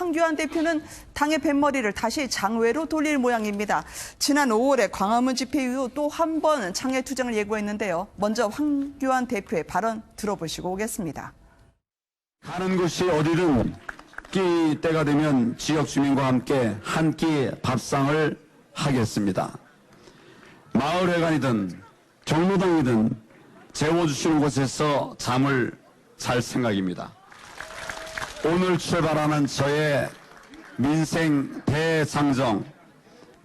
황교안 대표는 당의 뱃머리를 다시 장외로 돌릴 모양입니다. 지난 5월에 광화문 집회 이후 또 한 번 장외 투쟁을 예고했는데요. 먼저 황교안 대표의 발언 들어보시고 오겠습니다. 가는 곳이 어디든 끼 때가 되면 지역 주민과 함께 한 끼 밥상을 하겠습니다. 마을회관이든 경로당이든 재워주시는 곳에서 잠을 잘 생각입니다. 오늘 출발하는 저의 민생 대장정,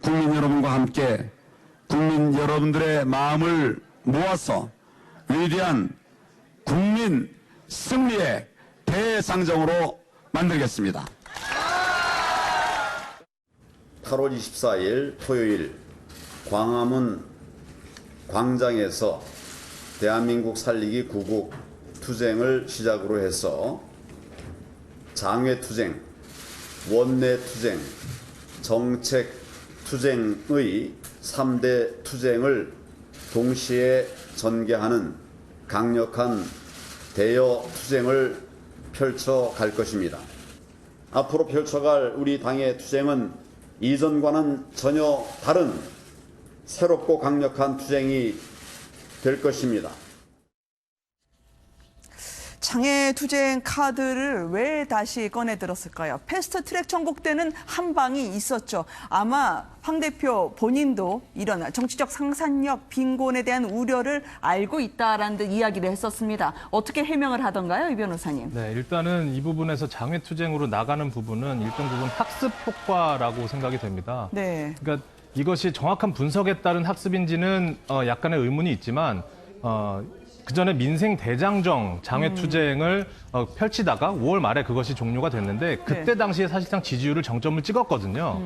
국민 여러분과 함께 국민 여러분들의 마음을 모아서 위대한 국민 승리의 대장정으로 만들겠습니다. 8월 24일 토요일 광화문 광장에서 대한민국 살리기 구국 투쟁을 시작으로 해서 장외 투쟁, 원내 투쟁, 정책 투쟁의 3대 투쟁을 동시에 전개하는 강력한 대여 투쟁을 펼쳐갈 것입니다. 앞으로 펼쳐갈 우리 당의 투쟁은 이전과는 전혀 다른 새롭고 강력한 투쟁이 될 것입니다. 장외 투쟁 카드를 왜 다시 꺼내 들었을까요? 패스트트랙 전국 때는 한 방이 있었죠. 아마 황 대표 본인도 이런 정치적 상상력 빈곤에 대한 우려를 알고 있다라는 듯 이야기를 했었습니다. 어떻게 해명을 하던가요, 이 변호사님? 네, 일단은 이 부분에서 장외 투쟁으로 나가는 부분은 일정 부분 학습 효과라고 생각이 됩니다. 네. 그러니까 이것이 정확한 분석에 따른 학습인지는 약간의 의문이 있지만 그 전에 민생 대장정 장외 투쟁을 펼치다가 5월 말에 그것이 종료가 됐는데 그때 당시에 사실상 지지율을 정점을 찍었거든요.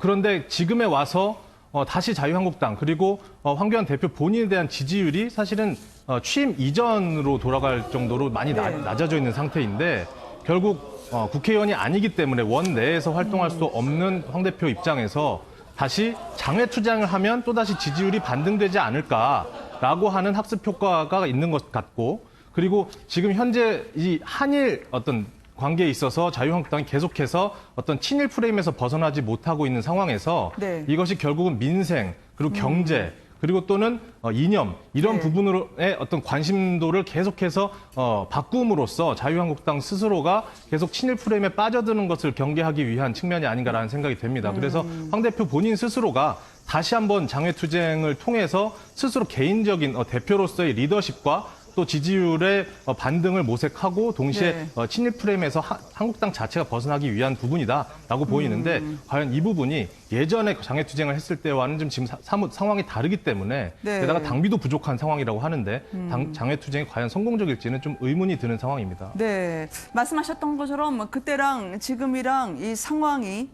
그런데 지금에 와서 다시 자유한국당 그리고 황교안 대표 본인에 대한 지지율이 사실은 취임 이전으로 돌아갈 정도로 많이 낮아져 있는 상태인데 결국 국회의원이 아니기 때문에 원내에서 활동할 수 없는 황 대표 입장에서 다시 장외 투쟁을 하면 또다시 지지율이 반등되지 않을까라고 하는 학습 효과가 있는 것 같고 그리고 지금 현재 이 한일 어떤 관계에 있어서 자유한국당이 계속해서 어떤 친일 프레임에서 벗어나지 못하고 있는 상황에서 이것이 결국은 민생 그리고 경제 그리고 또는 이념 이런 부분으로의 어떤 관심도를 계속해서 바꿈으로써 자유한국당 스스로가 계속 친일 프레임에 빠져드는 것을 경계하기 위한 측면이 아닌가라는 생각이 됩니다. 그래서 황 대표 본인 스스로가 다시 한번 장외투쟁을 통해서 스스로 개인적인 대표로서의 리더십과 또 지지율의 반등을 모색하고 동시에 친일 프레임에서 한국당 자체가 벗어나기 위한 부분이다라고 보이는데 과연 이 부분이 예전에 장외투쟁을 했을 때와는 좀 지금 상황이 다르기 때문에 게다가 당비도 부족한 상황이라고 하는데 장외투쟁이 과연 성공적일지는 좀 의문이 드는 상황입니다. 네, 말씀하셨던 것처럼 그때랑 지금이랑 이 상황이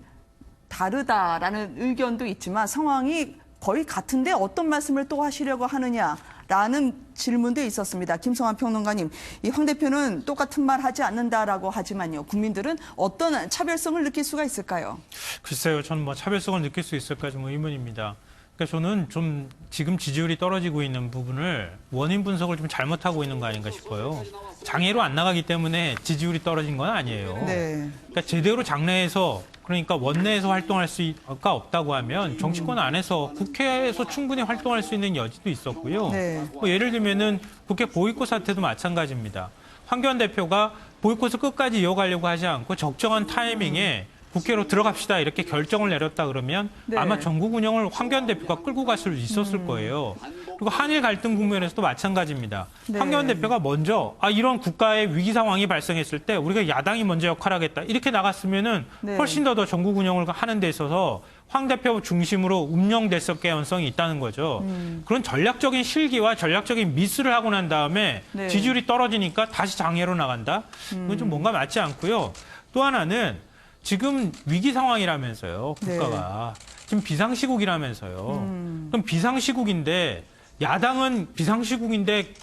다르다라는 의견도 있지만 상황이 거의 같은데 어떤 말씀을 또 하시려고 하느냐라는 질문도 있었습니다. 김성환 평론가님, 이 황 대표는 똑같은 말 하지 않는다라고 하지만요. 국민들은 어떤 차별성을 느낄 수가 있을까요? 글쎄요. 저는 뭐 차별성을 느낄 수 있을까 좀 의문입니다. 그러니까 저는 좀 지금 지지율이 떨어지고 있는 부분을 원인 분석을 좀 잘못하고 있는 거 아닌가 싶어요. 장애로 안 나가기 때문에 지지율이 떨어진 건 아니에요. 그러니까 제대로 장내에서 그러니까 원내에서 활동할 수가 없다고 하면 정치권 안에서 국회에서 충분히 활동할 수 있는 여지도 있었고요. 뭐 예를 들면은 국회 보이콧 사태도 마찬가지입니다. 황교안 대표가 보이콧을 끝까지 이어가려고 하지 않고 적정한 타이밍에 국회로 들어갑시다 이렇게 결정을 내렸다 그러면 아마 전국 운영을 황교안 대표가 끌고 갈 수 있었을 거예요. 그리고 한일 갈등 국면에서도 마찬가지입니다. 황교안 대표가 먼저 이런 국가의 위기 상황이 발생했을 때 우리가 야당이 먼저 역할하겠다 이렇게 나갔으면은 훨씬 더 전국 운영을 하는 데 있어서 황 대표 중심으로 운영됐을 가능성이 있다는 거죠. 그런 전략적인 실기와 전략적인 미스를 하고 난 다음에 지지율이 떨어지니까 다시 장애로 나간다. 그건 좀 뭔가 맞지 않고요. 또 하나는 지금 위기 상황이라면서요. 국가가. 지금 비상시국이라면서요. 그럼 비상시국인데 야당은 비상시국인데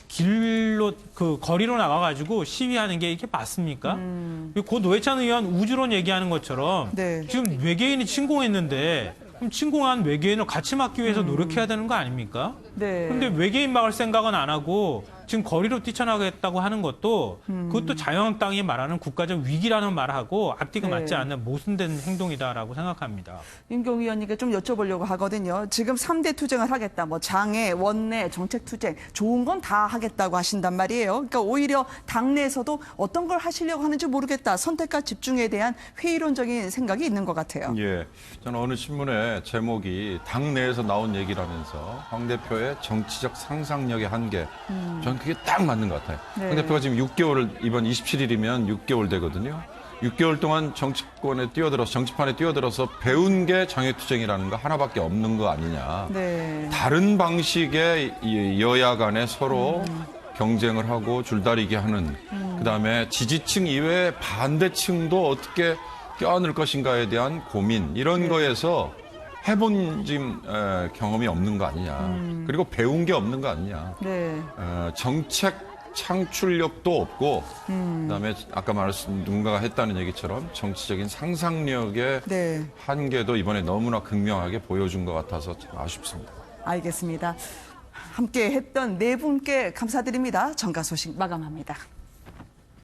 거리로 나가가지고 시위하는 게 이게 맞습니까? 고 노회찬 의원 우주론 얘기하는 것처럼 지금 외계인이 침공했는데 그럼 침공한 외계인을 같이 막기 위해서 노력해야 되는 거 아닙니까? 그런데 외계인 막을 생각은 안 하고 지금 거리로 뛰쳐나가겠다고 하는 것도 그것도 자유한국당이 말하는 국가적 위기라는 말하고 앞뒤가 네. 맞지 않는 모순된 행동이다라고 생각합니다. 윤경 위원님께 좀 여쭤보려고 하거든요. 지금 3대 투쟁을 하겠다. 뭐 장애, 원내, 정책 투쟁. 좋은 건 다 하겠다고 하신단 말이에요. 그러니까 오히려 당내에서도 어떤 걸 하시려고 하는지 모르겠다. 선택과 집중에 대한 회의론적인 생각이 있는 것 같아요. 예, 저는 어느 신문의 제목이 당내에서 나온 얘기라면서 황 대표의 정치적 상상력의 한계. 저는 그게 딱 맞는 것 같아요. 네. 황 대표가 지금 6개월, 이번 27일이면 6개월 되거든요. 6개월 동안 정치권에 뛰어들어서, 정치판에 뛰어들어서 배운 게 장애투쟁이라는 거 하나밖에 없는 거 아니냐. 네. 다른 방식의 이 여야 간에 서로 경쟁을 하고 줄다리기 하는, 그다음에 지지층 이외의 반대층도 어떻게 껴안을 것인가에 대한 고민, 이런 거에서 해본 지금 경험이 없는 거 아니냐. 그리고 배운 게 없는 거 아니냐. 네. 정책 창출력도 없고, 그다음에 아까 말씀 누군가가 했다는 얘기처럼 정치적인 상상력의 네. 한계도 이번에 너무나 극명하게 보여준 것 같아서 참 아쉽습니다. 알겠습니다. 함께 했던 네 분께 감사드립니다. 정가 소식 마감합니다.